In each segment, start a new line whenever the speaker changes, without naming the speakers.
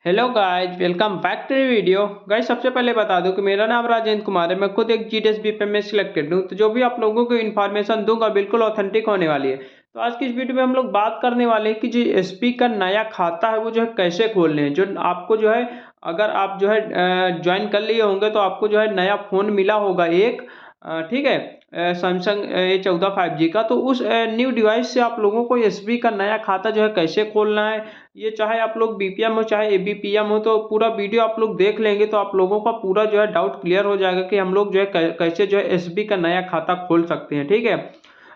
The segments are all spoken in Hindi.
Hello guys, welcome back to video. Guys, सबसे पहले बता दूं कि मेरा नाम राजेंद्र कुमार है। मैं खुद एक जीडीएस बीपीएम में सिलेक्टेड हूं, तो जो भी आप लोगों को इन्फॉर्मेशन दूंगा बिल्कुल ऑथेंटिक होने वाली है। तो आज की इस वीडियो में हम लोग बात करने वाले हैं कि जो एसबी का नया खाता है वो जो है कैसे खोलने हैं। जो आपको जो है, अगर आप जो है ज्वाइन कर लिए होंगे तो आपको जो है नया फोन मिला होगा एक, ठीक है, सैमसंग A14 5G का। तो उस न्यू डिवाइस से आप लोगों को एसबी का नया खाता जो है कैसे खोलना है, ये चाहे आप लोग बीपीएम हो चाहे एबीपीएम हो, तो पूरा वीडियो आप लोग देख लेंगे तो आप लोगों का पूरा जो है डाउट क्लियर हो जाएगा कि हम लोग जो है कैसे जो है एसबी का नया खाता खोल सकते हैं, ठीक है।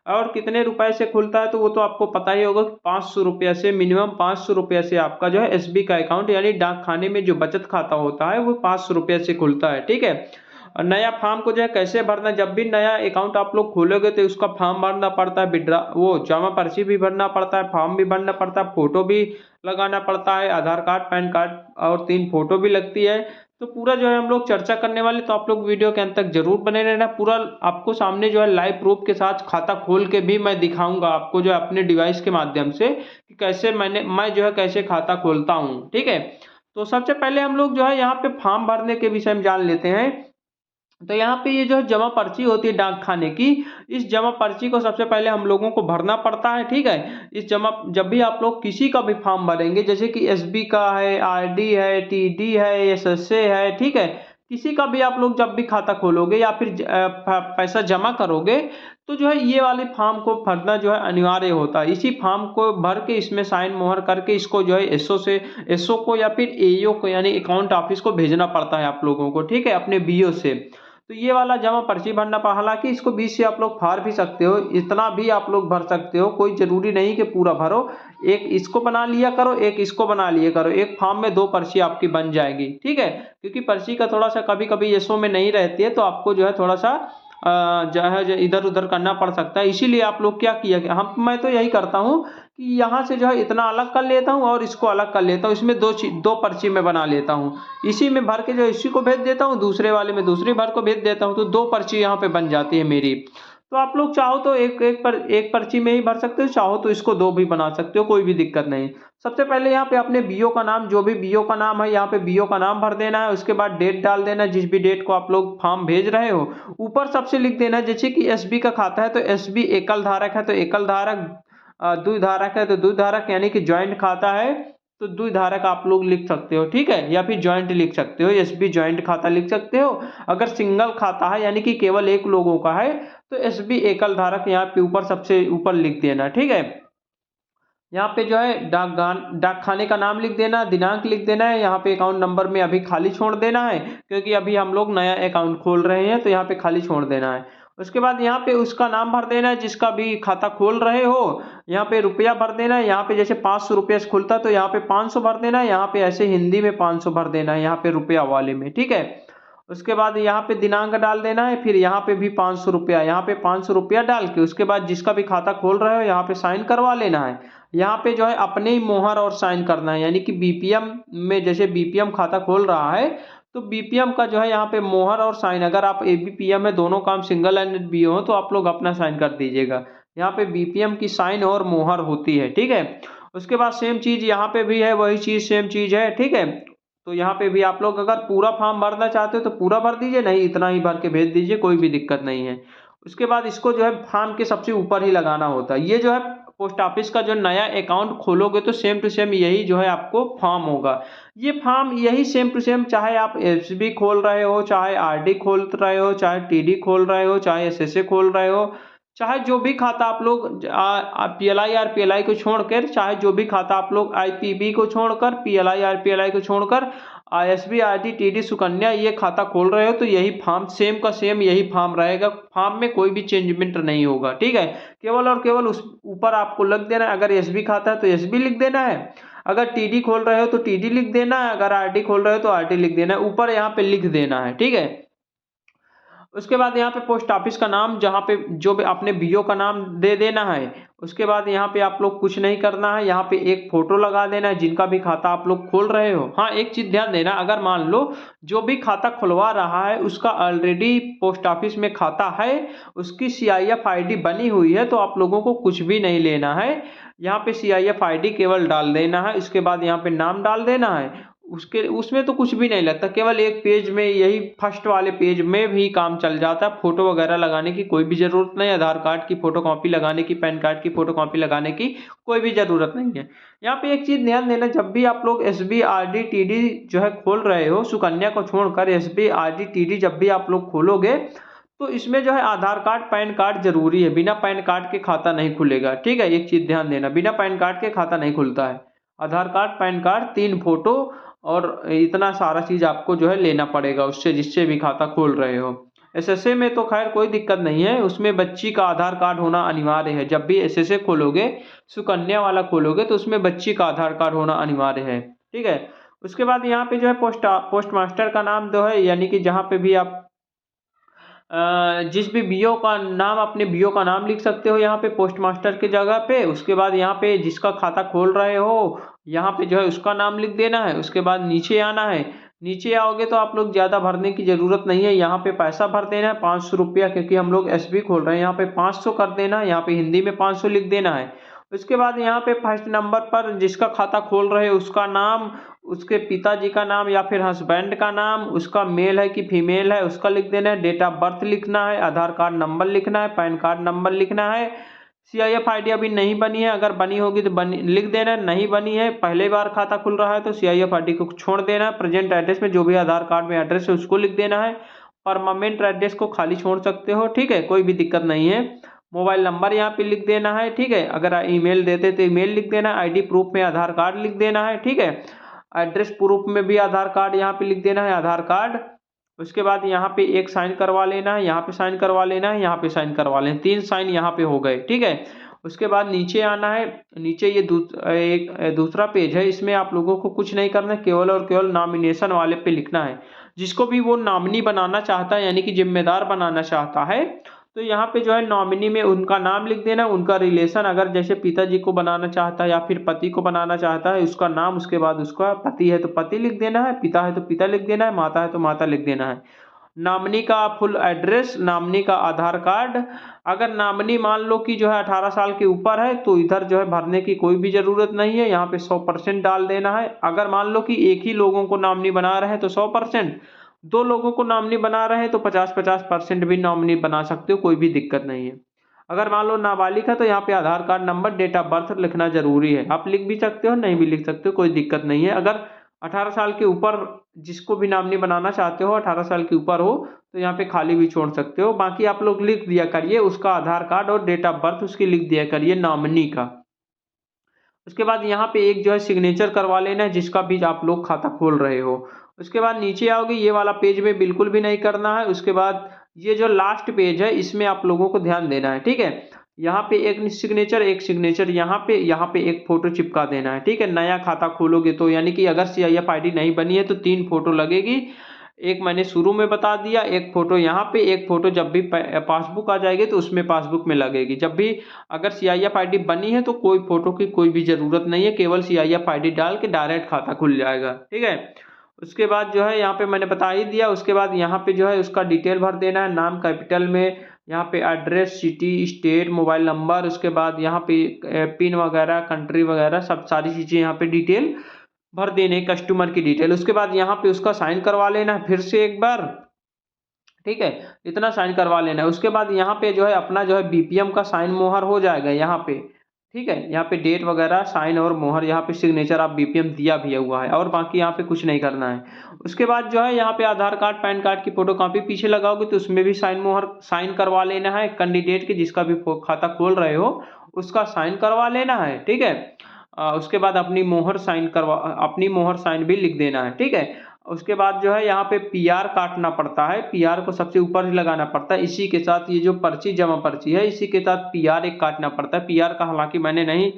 और कितने रुपए से खुलता है तो वो तो आपको पता ही होगा कि 500 रुपया से, मिनिमम 500 रुपया से आपका जो है एसबी का अकाउंट यानी डाक खाने में जो बचत खाता होता है वो 500 रुपया से खुलता है, ठीक है। और नया फॉर्म को जो है कैसे भरना, जब भी नया अकाउंट आप लोग खोलोगे तो उसका फॉर्म भरना पड़ता है, विड्रा वो जमा पर्ची भी भरना पड़ता है, फॉर्म भी भरना पड़ता है, फोटो भी लगाना पड़ता है, आधार कार्ड, पैन कार्ड और 3 फोटो भी लगती है। तो पूरा जो है हम लोग चर्चा करने वाले, तो आप लोग वीडियो के अंत तक जरूर बने रहना। पूरा आपको सामने जो है लाइव प्रूफ के साथ खाता खोल के भी मैं दिखाऊंगा आपको जो है अपने डिवाइस के माध्यम से कि कैसे मैं जो है कैसे खाता खोलता हूँ, ठीक है। तो सबसे पहले हम लोग जो है यहाँ पे फॉर्म भरने के विषय में जान लेते हैं। तो यहाँ पे ये जो है जमा पर्ची होती है डाक खाने की, इस जमा पर्ची को सबसे पहले हम लोगों को भरना पड़ता है, ठीक है। इस जमा जब भी आप लोग किसी का भी फॉर्म भरेंगे, जैसे कि एसबी का है, आरडी है, टीडी है, एसएसए है, ठीक है, किसी का भी आप लोग जब भी खाता खोलोगे या फिर पैसा जमा करोगे तो जो है ये वाले फॉर्म को भरना जो है अनिवार्य होता है। इसी फॉर्म को भर के इसमें साइन मोहर करके इसको जो है एसओ को या फिर एईओ को यानी अकाउंट ऑफिस को भेजना पड़ता है आप लोगों को, ठीक है, अपने बीओ से। तो ये वाला जमा पर्ची भरना पड़ा, हालांकि इसको बीच से आप लोग फाड़ भी सकते हो, इतना भी आप लोग भर सकते हो, कोई जरूरी नहीं कि पूरा भरो। एक इसको बना लिया करो, एक इसको बना लिया करो, एक फॉर्म में 2 पर्ची आपकी बन जाएगी, ठीक है। क्योंकि पर्ची का थोड़ा सा कभी कभी एसओ में नहीं रहती है तो आपको जो है थोड़ा सा जो है इधर उधर करना पड़ सकता है। इसीलिए आप लोग क्या किया कि मैं तो यही करता हूँ कि यहाँ से जो है इतना अलग कर लेता हूँ और इसको अलग कर लेता हूँ, इसमें दो पर्ची में बना लेता हूँ। इसी में भर के जो इसी को भेज देता हूँ, दूसरे वाले में दूसरी भर को भेज देता हूँ, तो 2 पर्ची यहाँ पे बन जाती है मेरी। तो आप लोग चाहो तो एक पर्ची में ही भर सकते हो, चाहो तो इसको 2 भी बना सकते हो, कोई भी दिक्कत नहीं। सबसे पहले यहाँ पे अपने बीओ का नाम, जो भी बीओ का नाम है यहाँ पे बीओ का नाम भर देना है। उसके बाद डेट डाल देना है, जिस भी डेट को आप लोग फॉर्म भेज रहे हो। ऊपर सबसे लिख देना है, जैसे कि एसबी का खाता है तो एसबी एकल धारक है तो एकल धारक, द्विधारक है तो द्विधारक, यानी कि ज्वाइंट खाता है तो द्विधारक आप लोग लिख सकते हो, ठीक है, या फिर ज्वाइंट लिख सकते हो, एसबी ज्वाइंट खाता लिख सकते हो। अगर सिंगल खाता है यानी कि केवल एक लोगों का है तो एसबी एकल धारक यहाँ पे ऊपर सबसे ऊपर लिख देना, ठीक है। यहाँ पे जो है डाक खाने का नाम लिख देना, दिनांक लिख देना है, यहाँ पे अकाउंट नंबर में अभी खाली छोड़ देना है क्योंकि अभी हम लोग नया अकाउंट खोल रहे हैं तो यहाँ पे खाली छोड़ देना है। उसके बाद यहाँ पे उसका नाम भर देना है जिसका भी खाता खोल रहे हो। यहाँ पे रुपया भर देना है, यहाँ पे जैसे 500 रुपये से खुलता है तो यहाँ पे 500 भर देना है, यहाँ पे ऐसे हिंदी में 500 भर देना है यहाँ पे रुपया वाले में, ठीक है। उसके बाद यहाँ पे दिनांक डाल देना है, फिर यहाँ पे भी 500 रुपया, यहाँ पे 500 रुपया डाल के उसके बाद जिसका भी खाता खोल रहे हो यहाँ पे साइन करवा लेना है। यहाँ पे जो है अपने ही मोहर और साइन करना है, यानी कि बीपीएम में जैसे बीपीएम खाता खोल रहा है तो बीपीएम का जो है यहाँ पे मोहर और साइन, अगर आप एबीपीएम में दोनों काम सिंगल हैंडेड भी हो तो आप लोग अपना साइन कर दीजिएगा। यहाँ पे बीपीएम की साइन और मोहर होती है, ठीक है। उसके बाद सेम चीज यहाँ पे भी है, वही चीज सेम चीज है, ठीक है। तो यहाँ पे भी आप लोग अगर पूरा फॉर्म भरना चाहते हो तो पूरा भर दीजिए, नहीं इतना ही भर के भेज दीजिए, कोई भी दिक्कत नहीं है। उसके बाद इसको जो है फॉर्म के सबसे ऊपर ही लगाना होता है। ये जो है पोस्ट ऑफिस का जो नया अकाउंट खोलोगे तो सेम टू सेम यही जो है आपको फॉर्म होगा। ये फॉर्म यही सेम टू सेम, चाहे आप एसबी खोल रहे हो, चाहे आरडी खोल रहे हो, चाहे टीडी खोल रहे हो, चाहे एसएसए खोल रहे हो, चाहे जो भी खाता आप लोग पीएलआई आरपीएलआई को छोड़कर, चाहे जो भी खाता आप लोग आईपीबी को छोड़कर, पीएलआई आरपीएलआई को छोड़कर आईएसबी आरडी टीडी सुकन्या ये खाता खोल रहे हो तो यही फॉर्म सेम का सेम यही फॉर्म रहेगा। फॉर्म में कोई भी चेंजमेंट नहीं होगा, ठीक है। केवल और केवल उस ऊपर आपको लिख देना है, अगर एसबी खाता है तो एसबी लिख देना है, अगर टीडी खोल रहे हो तो टीडी लिख देना है, अगर आरडी खोल रहे हो तो आरडी लिख देना है, ऊपर यहाँ पे लिख देना है, ठीक है। उसके बाद यहाँ पे पोस्ट ऑफिस का नाम, जहाँ पे जो भी अपने बीओ का नाम दे देना है। उसके बाद यहाँ पे आप लोग कुछ नहीं करना है, यहाँ पे एक फोटो लगा देना है जिनका भी खाता आप लोग खोल रहे हो। हाँ, एक चीज ध्यान देना, अगर मान लो जो भी खाता खुलवा रहा है उसका ऑलरेडी पोस्ट ऑफिस में खाता है, उसकी सीआईएफ आईडी बनी हुई है, तो आप लोगों को कुछ भी नहीं लेना है। यहाँ पे सीआईएफ आईडी केवल डाल देना है, इसके बाद यहाँ पे नाम डाल देना है। उसमें तो कुछ भी नहीं लगता, केवल एक पेज में, यही फर्स्ट वाले पेज में भी काम चल जाता है। फोटो वगैरह लगाने की कोई भी जरूरत नहीं, आधार कार्ड की फोटो कॉपी लगाने की, पैन कार्ड की फोटो कॉपी लगाने की कोई भी जरूरत नहीं है। यहाँ पे एक चीज ध्यान देना, जब भी आप लोग एसबी आरडी टीडी जो है खोल रहे हो, सुकन्या को छोड़कर एसबी आरडी टीडी जब भी आप लोग खोलोगे, तो इसमें जो है आधार कार्ड पैन कार्ड जरूरी है। बिना पैन कार्ड के खाता नहीं खुलेगा, ठीक है। एक चीज ध्यान देना, बिना पैन कार्ड के खाता नहीं खुलता है। आधार कार्ड, पैन कार्ड, 3 फोटो और इतना सारा चीज आपको जो है लेना पड़ेगा उससे, जिससे भी खाता खोल रहे हो। एसएसए में तो खैर कोई दिक्कत नहीं है, उसमें बच्ची का आधार कार्ड होना अनिवार्य है। जब भी एसएसए खोलोगे, सुकन्या वाला खोलोगे, तो उसमें बच्ची का आधार कार्ड होना अनिवार्य है, ठीक है। उसके बाद यहाँ पे जो है पोस्ट मास्टर का नाम जो है, यानी कि जहाँ पे भी आप जिस भी बीओ का नाम, अपने बीओ का नाम लिख सकते हो यहाँ पे पोस्ट मास्टर की जगह पे। उसके बाद यहाँ पे जिसका खाता खोल रहे हो, यहाँ पे जो है उसका नाम लिख देना है। उसके बाद नीचे आना है। नीचे आओगे तो आप लोग ज़्यादा भरने की ज़रूरत नहीं है, यहाँ पे पैसा भर देना है 500 रुपया, क्योंकि हम लोग एसबी खोल रहे हैं। यहाँ पे 500 कर देना है, यहाँ पे हिंदी में 500 लिख देना है। उसके बाद यहाँ पे फर्स्ट नंबर पर जिसका खाता खोल रहे हो उसका नाम, उसके पिताजी का नाम या फिर हस्बैंड का नाम, उसका मेल है कि फीमेल है उसका लिख देना है। डेट ऑफ बर्थ लिखना है, आधार कार्ड नंबर लिखना है, पैन कार्ड नंबर लिखना है। सीआईएफ आईडी अभी नहीं बनी है, अगर बनी होगी तो लिख देना है। नहीं बनी है, पहले बार खाता खुल रहा है, तो सीआईएफ आईडी को छोड़ देना है। प्रेजेंट एड्रेस में जो भी आधार कार्ड में एड्रेस है उसको लिख देना है। परमानेंट एड्रेस को खाली छोड़ सकते हो, ठीक है, कोई भी दिक्कत नहीं है। मोबाइल नंबर यहाँ पे लिख देना है, ठीक है। अगर ईमेल देते तो ईमेल लिख देना है। आईडी प्रूफ में आधार कार्ड लिख देना है, ठीक है। एड्रेस प्रूफ में भी आधार कार्ड यहाँ पे लिख देना है, आधार कार्ड। उसके बाद यहाँ पे एक साइन करवा लेना है, यहाँ पे साइन करवा लेना है, यहाँ पे साइन करवा लेना है। 3 साइन यहाँ पे हो गए, ठीक है। उसके बाद नीचे आना है। नीचे ये दूसरा पेज है, इसमें आप लोगों को कुछ नहीं करना है, केवल और केवल नॉमिनेशन वाले पे लिखना है। जिसको भी वो नॉमिनी बनाना चाहता है, यानी कि जिम्मेदार बनाना चाहता है, तो यहाँ पे जो है नॉमिनी में उनका नाम लिख देना, उनका रिलेशन, अगर जैसे पिताजी को बनाना चाहता है या फिर पति को बनाना चाहता है, उसका नाम, उसके बाद उसका पति है तो पति लिख देना है, पिता है तो पिता लिख देना है, माता है तो माता लिख देना है। नॉमिनी का फुल एड्रेस, नॉमिनी का आधार कार्ड। अगर नॉमिनी मान लो कि जो है 18 साल के ऊपर है, तो इधर जो है भरने की कोई भी जरूरत नहीं है, यहाँ पे 100% डाल देना है। अगर मान लो कि एक ही लोगों को नॉमिनी बना रहे हैं तो 100%, 2 लोगों को नॉमिनी बना रहे हैं तो 50-50% भी नॉमिनी बना सकते हो, कोई भी दिक्कत नहीं है। अगर मान लो नाबालिग है तो यहाँ पे Aadhaar card number, date of birth लिखना जरूरी है। आप लिख भी सकते हो, नहीं भी लिख सकते हो, कोई दिक्कत नहीं है। अगर 18 साल के ऊपर जिसको भी नॉमिनी बनाना चाहते हो, 18 साल के ऊपर हो, तो यहाँ पे खाली भी छोड़ सकते हो। बाकी आप लोग लिख दिया करिए उसका आधार कार्ड और डेट ऑफ बर्थ उसकी लिख दिया करिए नॉमिनी का। उसके बाद यहाँ पे एक जो है सिग्नेचर करवा लेना है, जिसका भी आप लोग खाता खोल रहे हो। उसके बाद नीचे आओगे, ये वाला पेज में बिल्कुल भी नहीं करना है। उसके बाद ये जो लास्ट पेज है, इसमें आप लोगों को ध्यान देना है, ठीक है। यहाँ पे एक सिग्नेचर यहाँ पे एक फोटो चिपका देना है, ठीक है। नया खाता खोलोगे तो, यानी कि अगर सीआईएफ आईडी नहीं बनी है तो 3 फोटो लगेगी। एक मैंने शुरू में बता दिया, एक फोटो यहाँ पे, एक फोटो जब भी पासबुक आ जाएगी तो उसमें पासबुक में लगेगी। जब भी अगर सीआईएफ आईडी बनी है तो कोई फोटो की कोई भी जरूरत नहीं है, केवल सीआईएफ आईडी डाल के डायरेक्ट खाता खुल जाएगा, ठीक है। उसके बाद जो है यहाँ पे मैंने बता ही दिया। उसके बाद यहाँ पे जो है उसका डिटेल भर देना है, नाम कैपिटल में, यहाँ पे address, city, state, mobile number. उसके बाद यहाँ पे पिन वगैरह, कंट्री वगैरह, सब सारी चीज़ें यहाँ पे डिटेल भर देने, कस्टमर की डिटेल। उसके बाद यहाँ पे उसका साइन करवा लेना है फिर से एक बार, ठीक है। इतना साइन करवा लेना है। उसके बाद यहाँ पे जो है अपना जो है बीपीएम का साइन मोहर हो जाएगा यहाँ पे, ठीक है। यहाँ पे डेट वगैरह साइन और मोहर, यहाँ पे सिग्नेचर आप बीपीएम दिया भी हुआ है, और बाकी यहाँ पे कुछ नहीं करना है। उसके बाद जो है यहाँ पे आधार कार्ड, पैन कार्ड की फोटो कॉपी पीछे लगाओगे तो उसमें भी साइन मोहर साइन करवा लेना है। कैंडिडेट के जिसका भी खाता खोल रहे हो उसका साइन करवा लेना है, ठीक है। उसके बाद अपनी मोहर साइन भी लिख देना है, ठीक है। उसके बाद जो है यहाँ पे पीआर काटना पड़ता है, पीआर को सबसे ऊपर ही लगाना पड़ता है। इसी के साथ ये जो पर्ची, जमा पर्ची है, इसी के साथ पीआर एक काटना पड़ता है। पीआर का हालांकि मैंने नहीं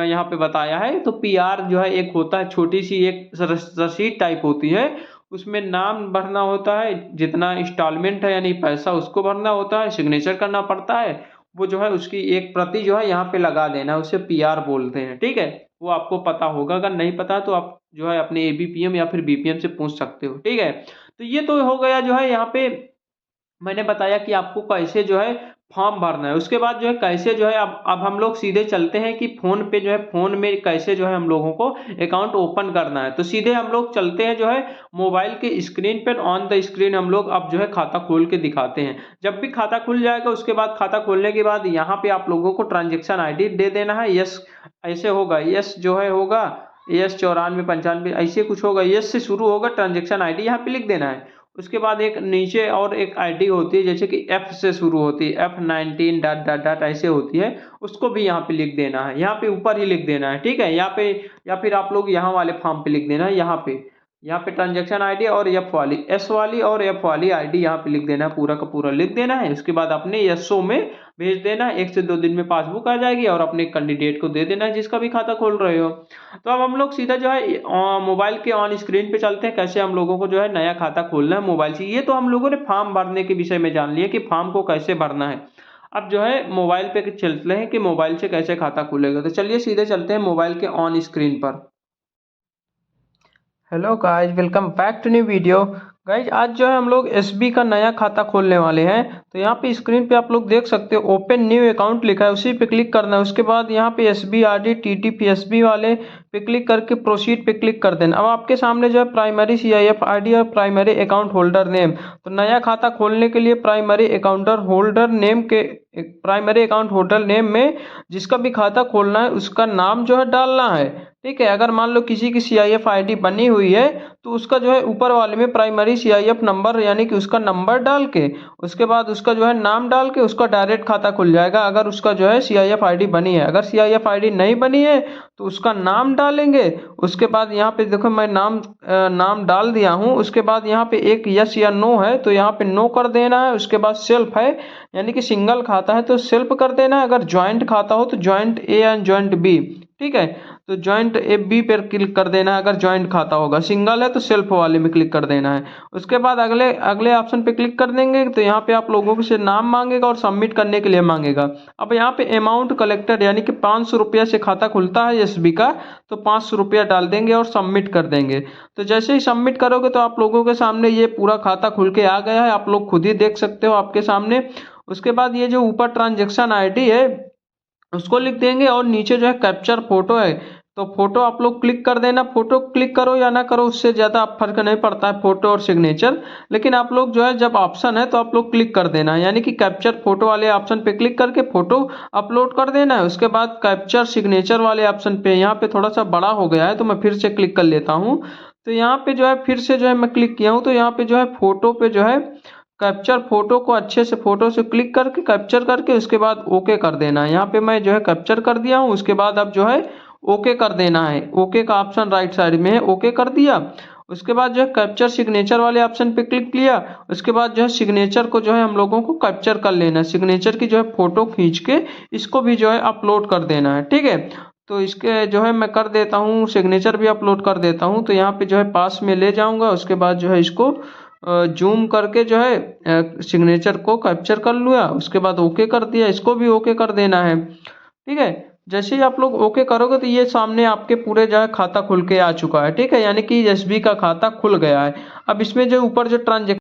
यहाँ पे बताया है। तो पीआर जो है एक होता है, छोटी सी एक रसीद टाइप होती है, उसमें नाम भरना होता है, जितना इंस्टॉलमेंट है यानी पैसा उसको भरना होता है, सिग्नेचर करना पड़ता है। वो जो है उसकी एक प्रति जो है यहाँ पे लगा देना, उसे पीआर बोलते हैं, ठीक है। वो आपको पता होगा, अगर नहीं पता तो आप जो है अपने एबीपीएम या फिर बीपीएम से पूछ सकते हो, ठीक है। तो ये तो हो गया जो है यहाँ पे मैंने बताया कि आपको कैसे जो है फॉर्म भरना है। उसके बाद जो है कैसे जो है अब हम लोग सीधे चलते हैं कि फ़ोन पे जो है फ़ोन में कैसे जो है हम लोगों को अकाउंट ओपन करना है। तो सीधे हम लोग चलते हैं जो है मोबाइल के स्क्रीन पर, ऑन द स्क्रीन हम लोग अब जो है खाता खोल के दिखाते हैं। जब भी खाता खुल जाएगा उसके बाद खाता खोलने के बाद यहाँ पे आप लोगों को ट्रांजेक्शन आईडी दे देना है। यस ऐसे होगा, यस जो है होगा यस 94 95 ऐसे कुछ होगा, यस से शुरू होगा, ट्रांजेक्शन आईडी यहाँ पे लिख देना है। उसके बाद एक नीचे और एक आईडी होती है जैसे कि एफ से शुरू होती है, F19 डॉट डॉट डॉट ऐसे होती है, उसको भी यहाँ पे लिख देना है। यहाँ पे ऊपर ही लिख देना है, ठीक है। यहाँ पे या फिर आप लोग यहाँ वाले फॉर्म पे लिख देना है। यहाँ पे ट्रांजेक्शन आईडी और एफ वाली, एस वाली और एफ वाली आईडी यहाँ पे लिख देना है, पूरा का पूरा लिख देना है। उसके बाद अपने एसओ में भेज देना है। 1 से 2 दिन में पासबुक आ जाएगी और अपने कैंडिडेट को दे देना है जिसका भी खाता खोल रहे हो। तो अब हम लोग सीधा जो है मोबाइल के ऑन स्क्रीन पे चलते हैं, कैसे हम लोगों को जो है नया खाता खोलना है मोबाइल से। ये तो हम लोगों ने फॉर्म भरने के विषय में जान लिया कि फॉर्म को कैसे भरना है। अब जो है मोबाइल पे चलते हैं कि मोबाइल से कैसे खाता खुलेगा। तो चलिए सीधे चलते हैं मोबाइल के ऑन स्क्रीन पर। Hello guys, welcome back to new video. Guys आज जो है हम लोग एसबी का नया खाता खोलने वाले हैं। तो यहाँ पे स्क्रीन पे आप लोग देख सकते हो ओपन न्यू अकाउंट लिखा है, उसी पे क्लिक करना है। उसके बाद यहाँ पे एसबी आरडी टीटीपीएसबी वाले पे क्लिक करके प्रोसीड पे क्लिक कर देना। अब आपके सामने जो है प्राइमरी सीआईएफ आईडी और प्राइमरी अकाउंट होल्डर नेम, तो नया खाता खोलने के लिए प्राइमरी अकाउंट होल्डर नेम के प्राइमरी अकाउंट होल्डर नेम में जिसका भी खाता खोलना है उसका नाम जो है डालना है, ठीक है। अगर मान लो किसी की सीआईएफ आईडी बनी हुई है तो उसका जो है ऊपर वाले में प्राइमरी सीआईएफ नंबर यानी कि उसका नंबर डाल के उसके बाद उसका जो है नाम डाल के उसका डायरेक्ट खाता खुल जाएगा, अगर उसका जो है सीआईएफ आईडी बनी है। अगर सीआईएफ आईडी नहीं बनी है तो उसका नाम डालेंगे। उसके बाद यहाँ पे देखो मैं नाम डाल दिया हूँ। उसके बाद यहाँ पे एक यस या नो है तो यहाँ पे नो कर देना है। उसके बाद सेल्फ है यानी कि सिंगल खाता है तो सेल्फ कर देना है। अगर ज्वाइंट खाता हो तो joint A and joint B, ठीक है। तो ज्वाइंट ए बी पर क्लिक कर देना है अगर ज्वाइंट खाता होगा। सिंगल है तो सेल्फ वाले में क्लिक कर देना है। उसके बाद अगले ऑप्शन पे क्लिक कर देंगे तो यहाँ पे आप लोगों से नाम मांगेगा और सबमिट करने के लिए मांगेगा। अब यहाँ पे अमाउंट कलेक्टेड यानी कि 500 रुपया से खाता खुलता है एसबी का, तो 500 रुपया डाल देंगे और सबमिट कर देंगे। तो जैसे ही सबमिट करोगे तो आप लोगों के सामने ये पूरा खाता खुल के आ गया है, आप लोग खुद ही देख सकते हो आपके सामने। उसके बाद ये जो ऊपर ट्रांजेक्शन आईडी है उसको लिख देंगे और नीचे जो है कैप्चर फोटो है तो फोटो आप लोग क्लिक कर देना। फोटो क्लिक करो या ना करो उससे ज़्यादा फर्क नहीं पड़ता है, फोटो और सिग्नेचर। लेकिन आप लोग जो है जब ऑप्शन है तो आप लोग क्लिक कर देना है, यानी कि कैप्चर फोटो वाले ऑप्शन पे क्लिक करके फोटो अपलोड कर देना है। उसके बाद कैप्चर सिग्नेचर वाले ऑप्शन पे, यहाँ पे थोड़ा सा बड़ा हो गया है तो मैं फिर से क्लिक कर लेता हूँ। तो यहाँ पे जो है फिर से जो है मैं क्लिक किया हूँ तो यहाँ पे जो है फोटो पे जो है कैप्चर फोटो को अच्छे से फोटो से क्लिक करके कैप्चर करके उसके बाद ओके कर देना है। यहाँ पे मैं जो है कैप्चर कर दिया हूँ। उसके बाद अब जो है ओके कर देना है। ओके का ऑप्शन राइट साइड में है, ओके कर दिया। उसके बाद जो है कैप्चर सिग्नेचर वाले ऑप्शन पे क्लिक किया। उसके बाद जो है सिग्नेचर को जो है हम लोगों को कैप्चर कर लेना है। सिग्नेचर की जो है फोटो खींच के इसको भी जो है अपलोड कर देना है, ठीक है। तो इसके जो है मैं कर देता हूँ, सिग्नेचर भी अपलोड कर देता हूँ। तो यहाँ पे जो है पास में ले जाऊँगा। उसके बाद जो है इसको जूम करके जो है सिग्नेचर को कैप्चर कर लिया। उसके बाद ओके कर दिया, इसको भी ओके कर देना है, ठीक है। जैसे ही आप लोग ओके करोगे तो ये सामने आपके पूरे जो है खाता खुल के आ चुका है, ठीक है। यानी कि एसबी का खाता खुल गया है। अब इसमें जो ऊपर जो ट्रांजेक्शन